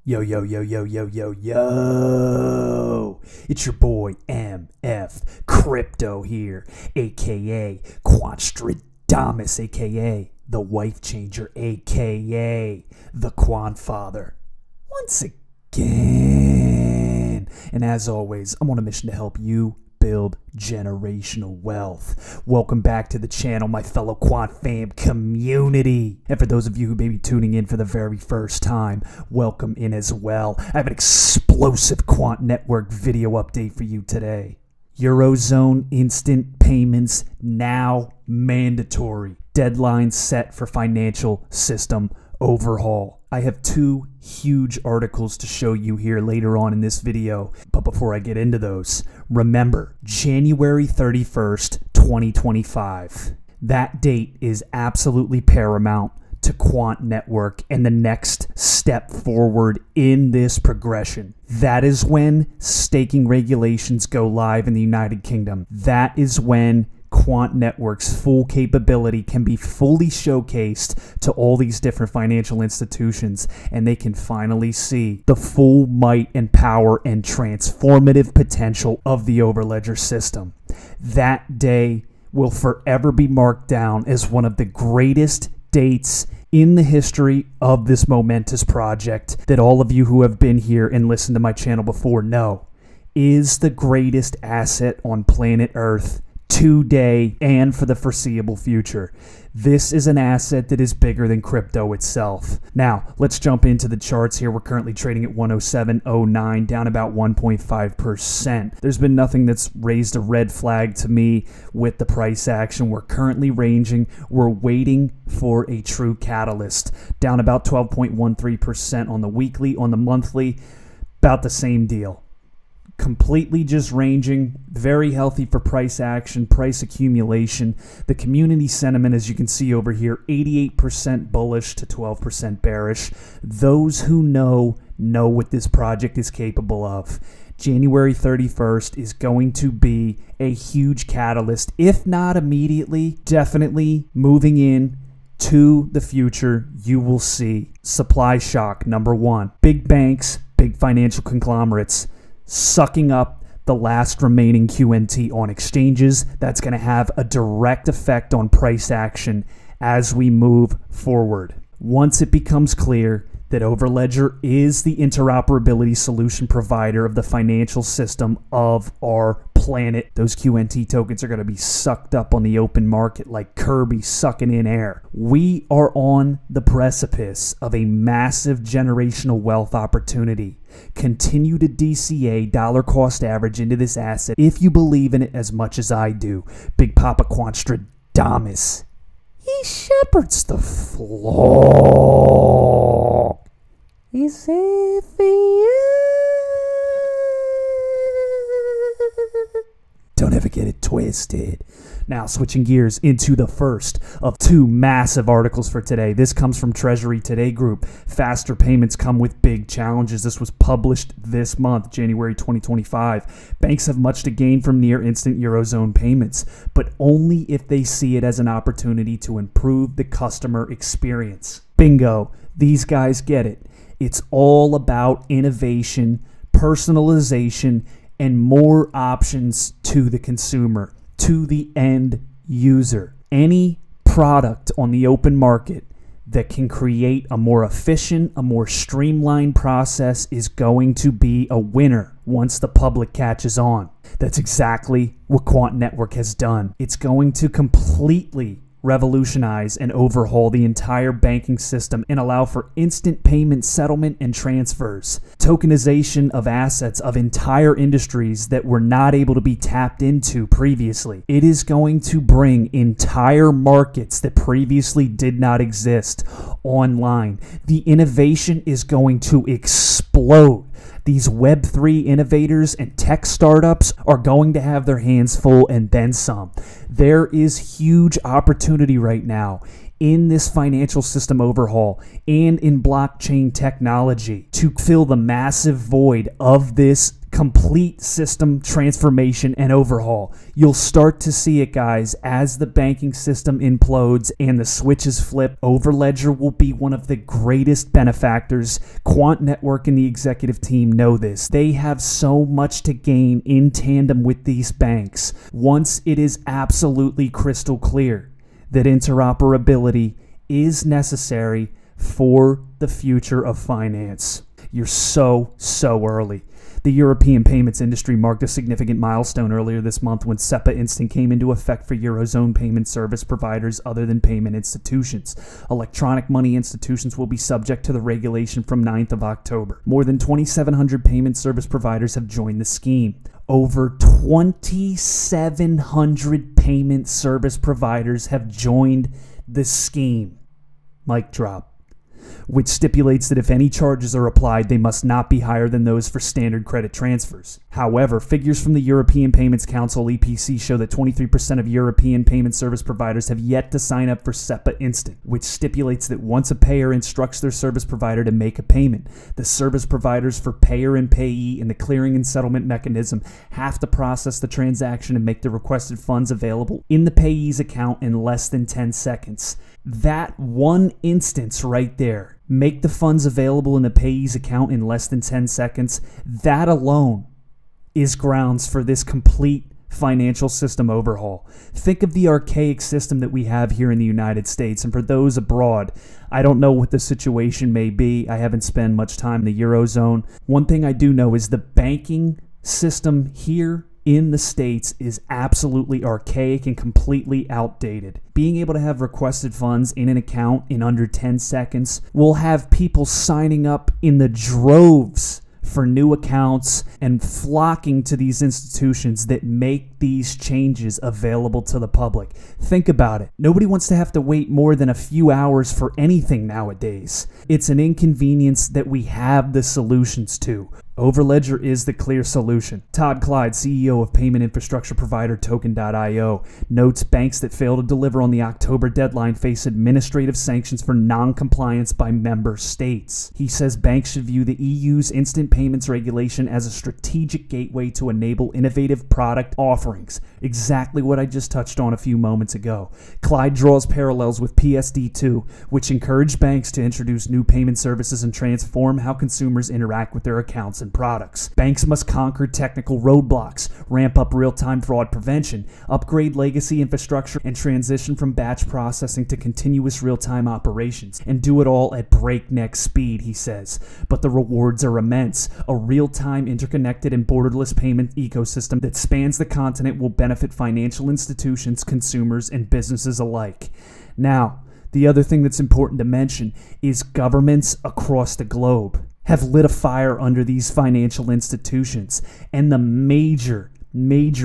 Yo, yo, yo, yo, yo, yo, yo. It's your boy MF Crypto here, aka Quant, aka the Wife Changer, aka the Quant Father. Once again. And as always, I'm on a mission to help you build generational wealth. Welcome back to the channel, my fellow Quant fam community. And for those of you who may be tuning in for the very first time, welcome in as well. I have an explosive Quant Network video update for you today. Eurozone instant payments now mandatory. Deadline set for financial system overhaul. I have two huge articles to show you here later on in this video. But before I get into those, remember, January 31st, 2025. That date is absolutely paramount to Quant Network and the next step forward in this progression. That is when staking regulations go live in the United Kingdom. That is when Quant Network's full capability can be fully showcased to all these different financial institutions, and they can finally see the full might and power and transformative potential of the Overledger system. That day will forever be marked down as one of the greatest dates in the history of this momentous project that all of you who have been here and listened to my channel before know is the greatest asset on planet Earth today and for the foreseeable future. This is an asset that is bigger than crypto itself. Now, let's jump into the charts here. We're currently trading at 107.09, down about 1.5%. There's been nothing that's raised a red flag to me with the price action. We're currently ranging. We're waiting for a true catalyst. Down about 12.13% on the weekly. On the monthly, about the same deal. Completely just ranging, very healthy for price action, price accumulation. The community sentiment, as you can see over here, 88% bullish to 12% bearish. Those who know what this project is capable of. January 31st is going to be a huge catalyst, if not immediately, definitely moving in to the future. You will see supply shock, number one. Big banks, big financial conglomerates sucking up the last remaining QNT on exchanges. That's going to have a direct effect on price action as we move forward. Once it becomes clear that Overledger is the interoperability solution provider of the financial system of our planet, those QNT tokens are going to be sucked up on the open market like Kirby sucking in air. We are on the precipice of a massive generational wealth opportunity. Continue to DCA dollar cost average into this asset if you believe in it as much as I do. Big Papa Quantstradamus, he shepherds the flock. He's Don't ever get it twisted. Now, switching gears into the first of two massive articles for today. This comes from Treasury Today Group. Faster payments come with big challenges. This was published this month, January 2025. Banks have much to gain from near instant Eurozone payments, but only if they see it as an opportunity to improve the customer experience. Bingo. These guys get it. It's all about innovation, personalization, and more options to the consumer, to the end user. Any product on the open market that can create a more efficient, a more streamlined process is going to be a winner once the public catches on. That's exactly what Quant Network has done. It's going to completely revolutionize and overhaul the entire banking system and allow for instant payment settlement and transfers, tokenization of assets of entire industries that were not able to be tapped into previously. It is going to bring entire markets that previously did not exist online. The innovation is going to explode. These Web3 innovators and tech startups are going to have their hands full and then some. There is huge opportunity right now in this financial system overhaul and in blockchain technology to fill the massive void of this complete system transformation and overhaul. You'll start to see it, guys, as the banking system implodes and the switches flip. Overledger will be one of the greatest benefactors. Quant Network and the executive team know this. They have so much to gain in tandem with these banks once it is absolutely crystal clear that interoperability is necessary for the future of finance. You're so early. The European payments industry marked a significant milestone earlier this month when SEPA Instant came into effect for Eurozone payment service providers other than payment institutions. Electronic money institutions will be subject to the regulation from 9th of October. More than 2,700 payment service providers have joined the scheme. Over 2,700 payment service providers have joined the scheme. Mic drop. Which stipulates that if any charges are applied, they must not be higher than those for standard credit transfers. However, figures from the European Payments Council (EPC) show that 23% of European payment service providers have yet to sign up for SEPA Instant, which stipulates that once a payer instructs their service provider to make a payment, the service providers for payer and payee in the clearing and settlement mechanism have to process the transaction and make the requested funds available in the payee's account in less than 10 seconds. That one instance right there, make the funds available in the payee's account in less than 10 seconds, that alone is grounds for this complete financial system overhaul. Think of the archaic system that we have here in the United States, and for those abroad, I don't know what the situation may be. I haven't spent much time in the Eurozone. One thing I do know is the banking system here in the States is absolutely archaic and completely outdated. Being able to have requested funds in an account in under 10 seconds will have people signing up in the droves for new accounts and flocking to these institutions that make these changes available to the public. Think about it. Nobody wants to have to wait more than a few hours for anything nowadays. It's an inconvenience that we have the solutions to. Overledger is the clear solution. Todd Clyde, CEO of payment infrastructure provider Token.io, notes banks that fail to deliver on the October deadline face administrative sanctions for non-compliance by member states. He says banks should view the EU's instant payments regulation as a strategic gateway to enable innovative product offerings, exactly what I just touched on a few moments ago. Clyde draws parallels with PSD2, which encouraged banks to introduce new payment services and transform how consumers interact with their accounts and products. Banks must conquer technical roadblocks, ramp up real-time fraud prevention, upgrade legacy infrastructure, and transition from batch processing to continuous real-time operations, and do it all at breakneck speed, he says. But the rewards are immense. A real-time, interconnected, and borderless payment ecosystem that spans the continent will benefit financial institutions, consumers, and businesses alike. Now, the other thing that's important to mention is governments across the globe have lit a fire under these financial institutions, and the major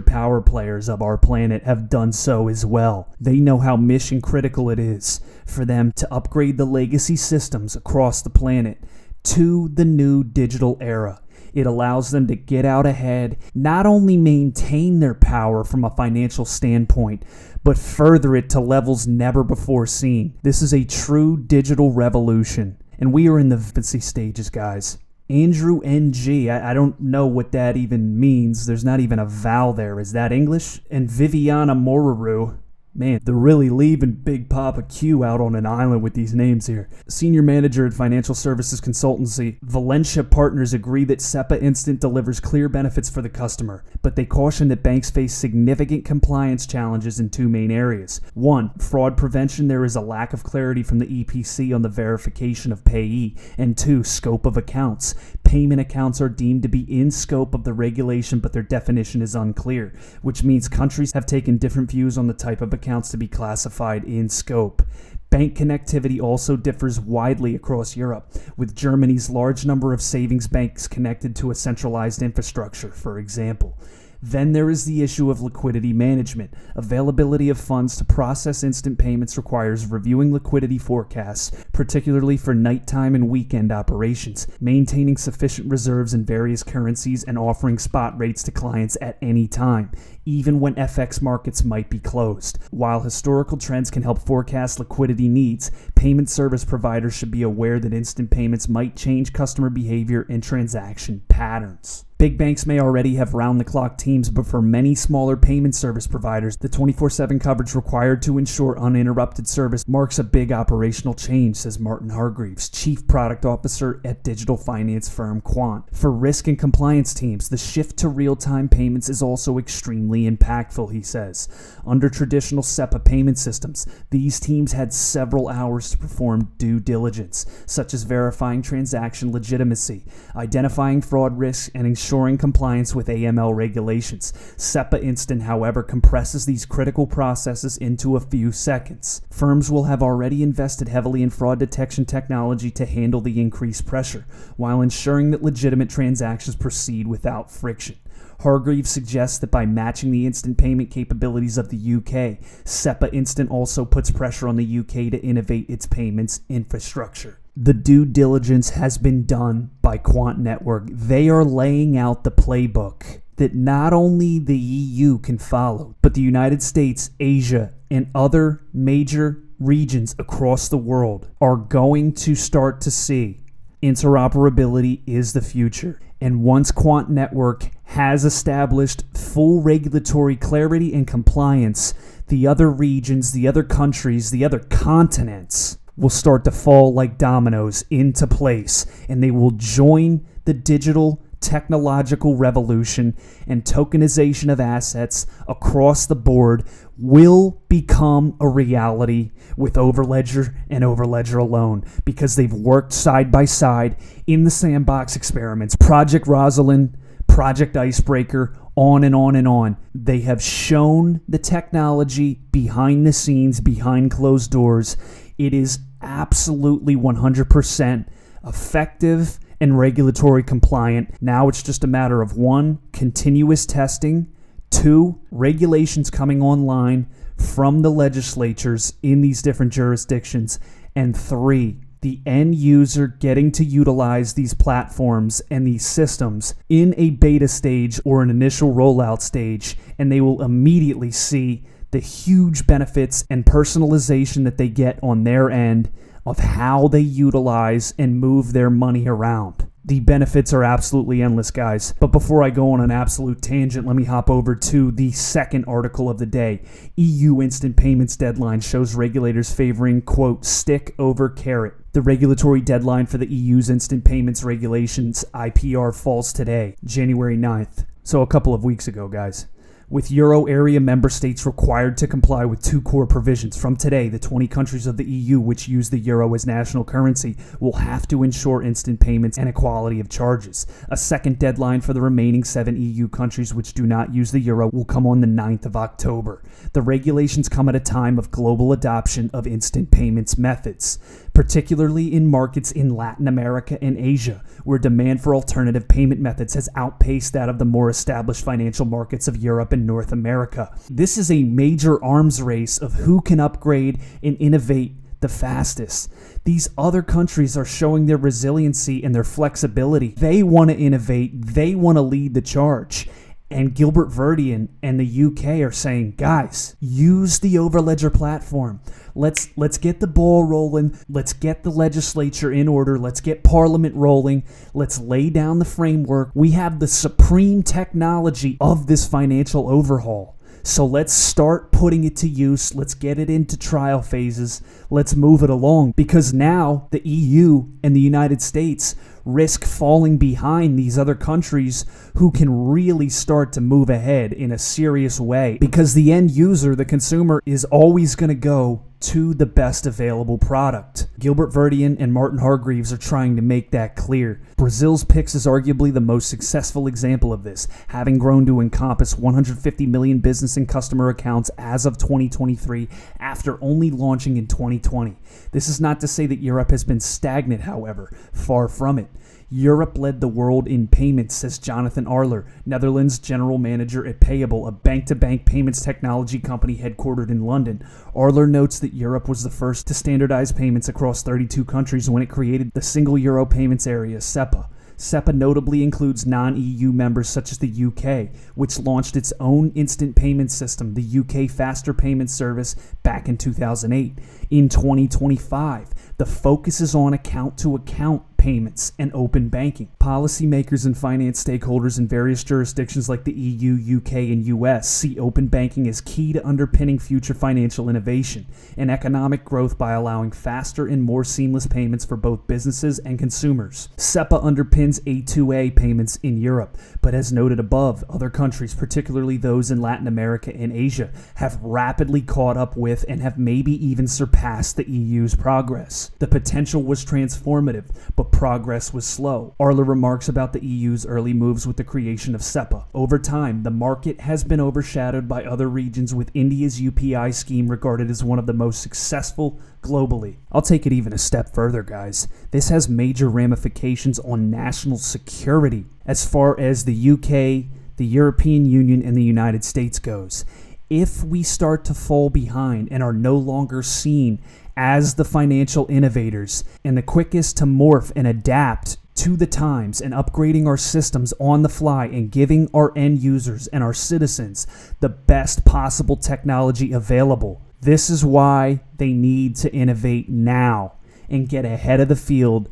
power players of our planet have done so as well. They know how mission critical it is for them to upgrade the legacy systems across the planet to the new digital era. It allows them to get out ahead, not only maintain their power from a financial standpoint, but further it to levels never before seen. This is a true digital revolution, and we are in the infancy stages, guys. Andrew NG, I don't know what that even means. There's not even a vowel there. Is that English? And Viviana Moraru. Man, they're really leaving Big Papa Q out on an island with these names here. Senior manager at financial services consultancy Valencia Partners agree that SEPA Instant delivers clear benefits for the customer, but they caution that banks face significant compliance challenges in two main areas. One, fraud prevention. There is a lack of clarity from the EPC on the verification of payee. And two, scope of accounts. Payment accounts are deemed to be in scope of the regulation, but their definition is unclear, which means countries have taken different views on the type of accounts to be classified in scope. Bank connectivity also differs widely across Europe, with Germany's large number of savings banks connected to a centralized infrastructure, for example. Then there is the issue of liquidity management. Availability of funds to process instant payments requires reviewing liquidity forecasts, particularly for nighttime and weekend operations, maintaining sufficient reserves in various currencies, and offering spot rates to clients at any time. even when FX markets might be closed. While historical trends can help forecast liquidity needs, payment service providers should be aware that instant payments might change customer behavior and transaction patterns. Big banks may already have round-the-clock teams, but for many smaller payment service providers, the 24/7 coverage required to ensure uninterrupted service marks a big operational change, says Martin Hargreaves, Chief Product Officer at digital finance firm Quant. For risk and compliance teams, the shift to real-time payments is also extremely impactful, he says. Under traditional SEPA payment systems, these teams had several hours to perform due diligence, such as verifying transaction legitimacy, identifying fraud risks, and ensuring compliance with AML regulations. SEPA Instant, however, compresses these critical processes into a few seconds. Firms will have already invested heavily in fraud detection technology to handle the increased pressure, while ensuring that legitimate transactions proceed without friction. Hargreaves suggests that by matching the instant payment capabilities of the UK, SEPA Instant also puts pressure on the UK to innovate its payments infrastructure. The due diligence has been done by Quant Network. They are laying out the playbook that not only the EU can follow, but the United States, Asia, and other major regions across the world are going to start to see. Interoperability is the future. And once Quant Network has established full regulatory clarity and compliance, the other regions, the other countries, the other continents will start to fall like dominoes into place, and they will join the digital technological revolution, and tokenization of assets across the board will become a reality with Overledger and Overledger alone, because they've worked side by side in the sandbox experiments. Project Rosalind, Project Icebreaker, on and on and on. They have shown the technology behind the scenes, behind closed doors. It is absolutely 100% effective and regulatory compliant. Now it's just a matter of 1, continuous testing, 2, regulations coming online from the legislatures in these different jurisdictions, and 3, the end user getting to utilize these platforms and these systems in a beta stage or an initial rollout stage, and they will immediately see the huge benefits and personalization that they get on their end of how they utilize and move their money around. The benefits are absolutely endless, guys. But before I go on an absolute tangent, let me hop over to the second article of the day. EU instant payments deadline shows regulators favoring, quote, stick over carrot. The regulatory deadline for the EU's instant payments regulations, IPR, falls today, January 9th. So a couple of weeks ago, guys. With Euro area member states required to comply with 2 core provisions. From today, the 20 countries of the EU which use the euro as national currency will have to ensure instant payments and equality of charges. A second deadline for the remaining 7 EU countries which do not use the euro will come on the 9th of October. The regulations come at a time of global adoption of instant payments methods, particularly in markets in Latin America and Asia, where demand for alternative payment methods has outpaced that of the more established financial markets of Europe and North America. This is a major arms race of who can upgrade and innovate the fastest. These other countries are showing their resiliency and their flexibility. They want to innovate. They want to lead the charge. And Gilbert Verdian and the UK are saying, guys, use the Overledger platform. Let's get the ball rolling. Let's get the legislature in order. Let's get Parliament rolling. Let's lay down the framework. We have the supreme technology of this financial overhaul. So let's start putting it to use. Let's get it into trial phases. Let's move it along, because now the EU and the United States risk falling behind these other countries who can really start to move ahead in a serious way, because the end user, the consumer, is always going to go to the best available product. Gilbert Verdian and Martin Hargreaves are trying to make that clear. Brazil's Pix is arguably the most successful example of this, having grown to encompass 150 million business and customer accounts as of 2023 after only launching in 2020. This is not to say that Europe has been stagnant, however. Far from it. Europe led the world in payments, says Jonathan Arler, Netherlands General Manager at Payable, a bank-to-bank payments technology company headquartered in London. Arler notes that Europe was the first to standardize payments across 32 countries when it created the Single Euro Payments Area, SEPA. SEPA notably includes non-EU members such as the UK, which launched its own instant payment system, the UK Faster Payment Service, back in 2008. In 2025, the focus is on account-to-account payments and open banking. Policymakers and finance stakeholders in various jurisdictions like the EU, UK, and US see open banking as key to underpinning future financial innovation and economic growth by allowing faster and more seamless payments for both businesses and consumers. SEPA underpins A2A payments in Europe, but as noted above, other countries, particularly those in Latin America and Asia, have rapidly caught up with and have maybe even surpassed the EU's progress. The potential was transformative, but progress was slow. Arla remarks about the EU's early moves with the creation of SEPA. Over time, the market has been overshadowed by other regions, with India's UPI scheme regarded as one of the most successful globally. I'll take it even a step further, guys. This has major ramifications on national security as far as the UK, the European Union, and the United States goes. If we start to fall behind and are no longer seen as the financial innovators and the quickest to morph and adapt to the times and upgrading our systems on the fly and giving our end users and our citizens the best possible technology available, this is why they need to innovate now and get ahead of the field.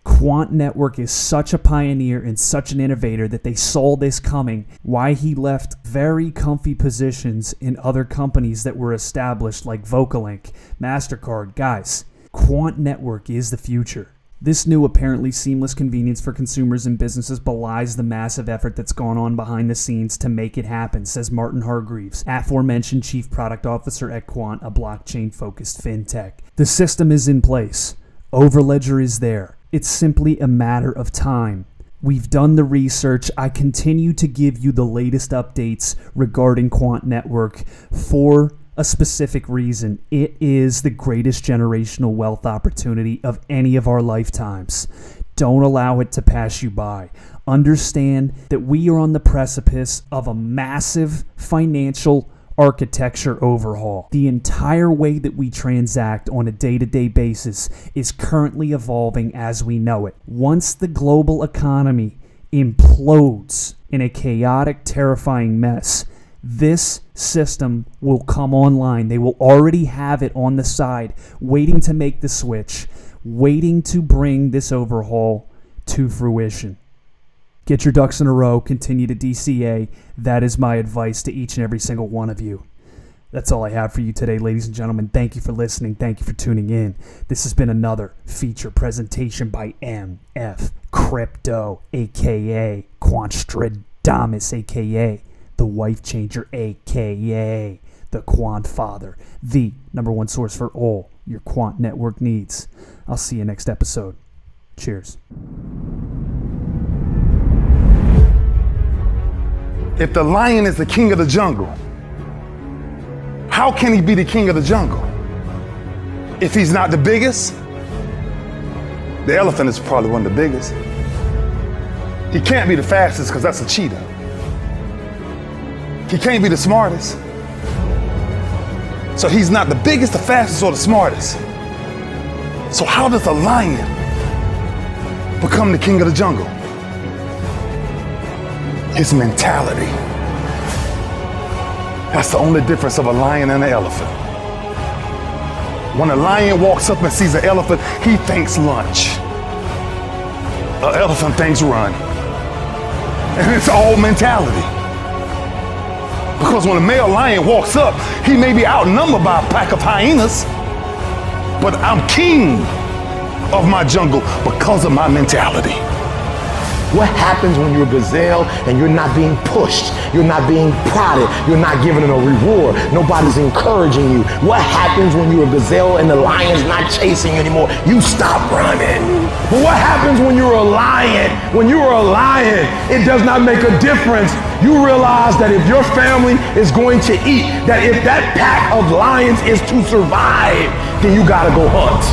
Quant Network is such a pioneer and such an innovator that they saw this coming, why he left very comfy positions in other companies that were established like Vocalink, MasterCard. Guys, Quant Network is the future. This new apparently seamless convenience for consumers and businesses belies the massive effort that's gone on behind the scenes to make it happen, says Martin Hargreaves, aforementioned Chief Product Officer at Quant, a blockchain-focused fintech. The system is in place. Overledger is there. It's simply a matter of time. We've done the research. I continue to give you the latest updates regarding Quant Network for a specific reason. It is the greatest generational wealth opportunity of any of our lifetimes. Don't allow it to pass you by. Understand that we are on the precipice of a massive financial architecture overhaul. The entire way that we transact on a day-to-day basis is currently evolving as we know it. Once the global economy implodes in a chaotic, terrifying mess, this system will come online. They will already have it on the side, waiting to make the switch, waiting to bring this overhaul to fruition. Get your ducks in a row, continue to DCA. That is my advice to each and every single one of you. That's all I have for you today, ladies and gentlemen. Thank you for listening. Thank you for tuning in. This has been another feature presentation by MF Crypto, a.k.a. Quantstradamus, a.k.a. the Wife Changer, a.k.a. the Quant Father, the #1 source for all your Quant Network needs. I'll see you next episode. Cheers. If the lion is the king of the jungle, how can he be the king of the jungle? If he's not the biggest, the elephant is probably one of the biggest. He can't be the fastest because that's a cheetah. He can't be the smartest. So he's not the biggest, the fastest, or the smartest. So how does a lion become the king of the jungle? His mentality. That's the only difference of a lion and an elephant. When a lion walks up and sees an elephant, he thinks lunch. An elephant thinks run. And it's all mentality. Because when a male lion walks up, he may be outnumbered by a pack of hyenas, but I'm king of my jungle because of my mentality. What happens when you're a gazelle and you're not being pushed, you're not being prodded, you're not given a reward, nobody's encouraging you? What happens when you're a gazelle and the lion's not chasing you anymore? You stop running. But what happens when you're a lion? When you're a lion, it does not make a difference. You realize that if your family is going to eat, that if that pack of lions is to survive, then you gotta go hunt.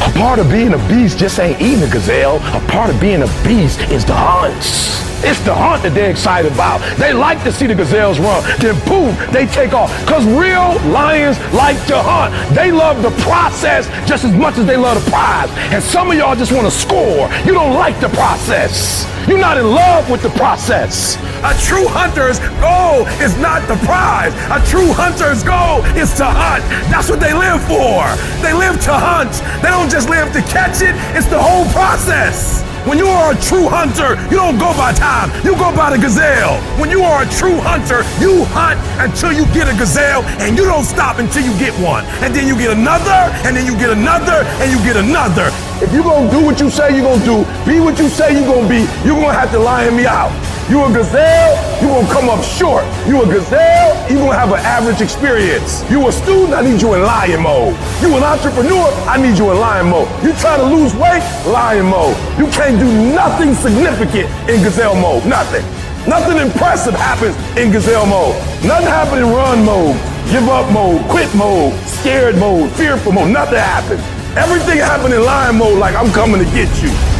A part of being a beast just ain't eating a gazelle. A part of being a beast is the hunts. It's the hunt that they're excited about. They like to see the gazelles run. Then boom, they take off. Because real lions like to hunt. They love the process just as much as they love the prize. And some of y'all just want to score. You don't like the process. You're not in love with the process. A true hunter's goal is not the prize. A true hunter's goal is to hunt. That's what they live for. They live to hunt. They don't just live to catch it. It's the whole process. When you are a true hunter, you don't go by time, you go by the gazelle. When you are a true hunter, you hunt until you get a gazelle, and you don't stop until you get one. And then you get another, and then you get another, and you get another. If you're gonna do what you say you're gonna do, be what you say you're gonna be, you're gonna have to lion me out. You a gazelle, you gonna come up short. You a gazelle, you gonna have an average experience. You a student, I need you in lion mode. You an entrepreneur, I need you in lion mode. You trying to lose weight, lion mode. You can't do nothing significant in gazelle mode, nothing. Nothing impressive happens in gazelle mode. Nothing happens in run mode, give up mode, quit mode, scared mode, fearful mode, nothing happens. Everything happens in lion mode like I'm coming to get you.